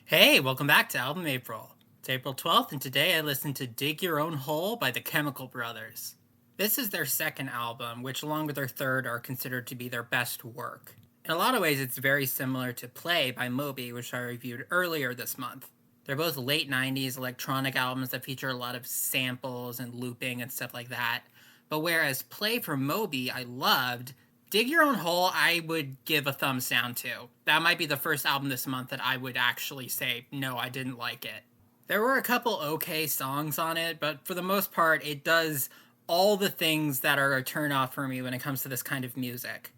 Hey, welcome back to Album April. It's April 12th, and today I listened to Dig Your Own Hole by the Chemical Brothers. This is their second album, which, along with their third, are considered to be their best work. In a lot of ways, it's very similar to Play by Moby, which I reviewed earlier this month. They're both late 90s electronic albums that feature a lot of samples and looping and stuff like that. But whereas Play from Moby I loved, Dig Your Own Hole, I would give a thumbs down to. That might be the first album this month that I would actually say, no, I didn't like it. There were a couple okay songs on it, but for the most part, it does all the things that are a turnoff for me when it comes to this kind of music.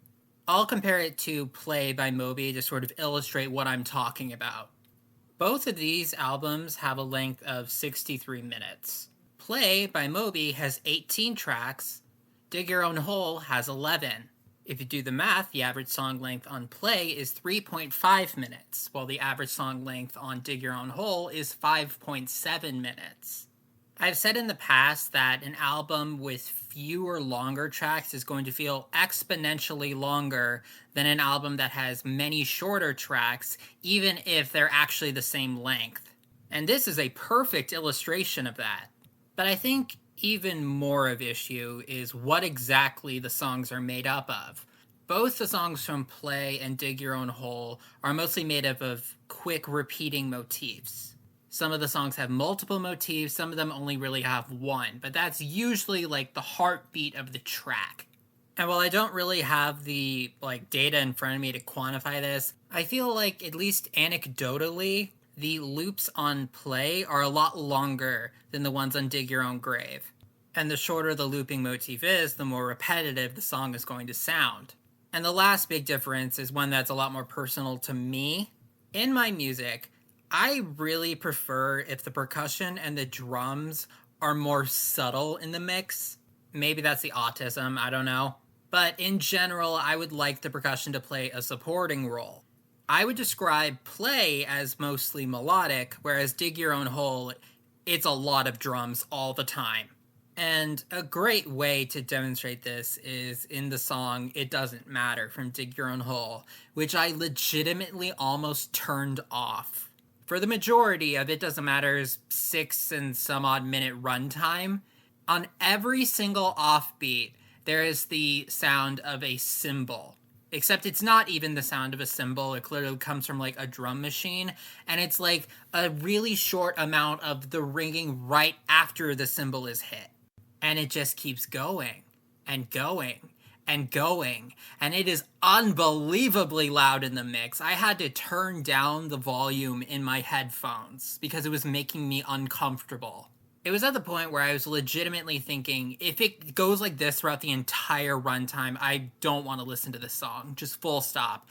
I'll compare it to Play by Moby to sort of illustrate what I'm talking about. Both of these albums have a length of 63 minutes. Play by Moby has 18 tracks, Dig Your Own Hole has 11. If you do the math, the average song length on Play is 3.5 minutes, while the average song length on Dig Your Own Hole is 5.7 minutes. I've said in the past that an album with fewer longer tracks is going to feel exponentially longer than an album that has many shorter tracks, even if they're actually the same length. And this is a perfect illustration of that. But I think even more of issue is what exactly the songs are made up of. Both the songs from Play and Dig Your Own Hole are mostly made up of quick repeating motifs. Some of the songs have multiple motifs, some of them only really have one, but that's usually like the heartbeat of the track. And while I don't really have the data in front of me to quantify this, I feel like, at least anecdotally, the loops on Play are a lot longer than the ones on Dig Your Own Grave. And the shorter the looping motif is, the more repetitive the song is going to sound. And the last big difference is one that's a lot more personal to me. In my music, I really prefer if the percussion and the drums are more subtle in the mix. Maybe that's the autism, I don't know. But in general, I would like the percussion to play a supporting role. I would describe Play as mostly melodic, whereas Dig Your Own Hole, it's a lot of drums all the time. And a great way to demonstrate this is in the song It Doesn't Matter from Dig Your Own Hole, which I legitimately almost turned off. For the majority of It Doesn't Matter's 6 and some odd minute runtime, on every single offbeat, there is the sound of a cymbal. Except it's not even the sound of a cymbal. It clearly comes from like a drum machine. And it's like a really short amount of the ringing right after the cymbal is hit. And it just keeps going and going and going. And it is unbelievably loud in the mix. I had to turn down the volume in my headphones because it was making me uncomfortable. It was at the point where I was legitimately thinking, if it goes like this throughout the entire runtime, I don't want to listen to this song. Just full stop.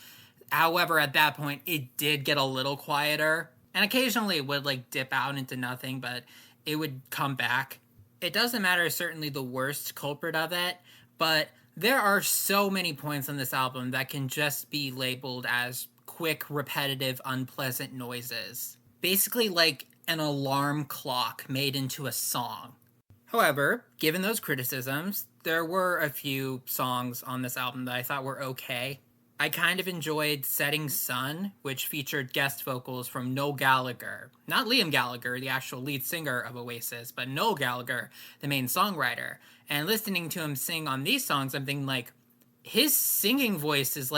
However, at that point, it did get a little quieter. And occasionally it would dip out into nothing, but it would come back. It Doesn't Matter is certainly the worst culprit of it, but there are so many points on this album that can just be labeled as quick, repetitive, unpleasant noises. Basically like an alarm clock made into a song. However, given those criticisms, there were a few songs on this album that I thought were okay. I kind of enjoyed Setting Sun, which featured guest vocals from Noel Gallagher. Not Liam Gallagher, the actual lead singer of Oasis, but Noel Gallagher, the main songwriter. And listening to him sing on these songs, I'm thinking his singing voice is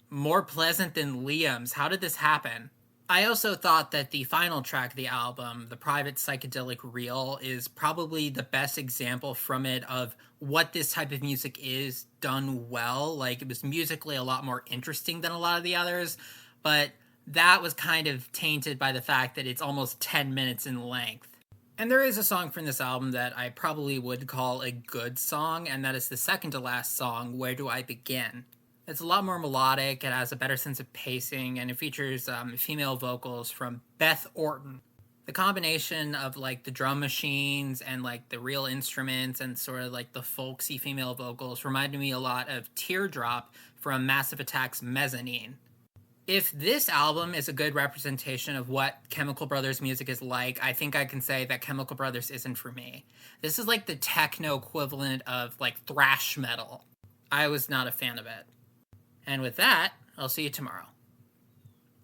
more pleasant than Liam's. How did this happen? I also thought that the final track of the album, The Private Psychedelic Reel, is probably the best example from it of what this type of music is done well. It was musically a lot more interesting than a lot of the others, but that was kind of tainted by the fact that it's almost 10 minutes in length. And there is a song from this album that I probably would call a good song, and that is the second to last song, Where Do I Begin? It's a lot more melodic, it has a better sense of pacing, and it features female vocals from Beth Orton. The combination of the drum machines and the real instruments and sort of the folksy female vocals reminded me a lot of Teardrop from Massive Attack's Mezzanine. If this album is a good representation of what Chemical Brothers music is like, I think I can say that Chemical Brothers isn't for me. This is the techno equivalent of thrash metal. I was not a fan of it. And with that, I'll see you tomorrow.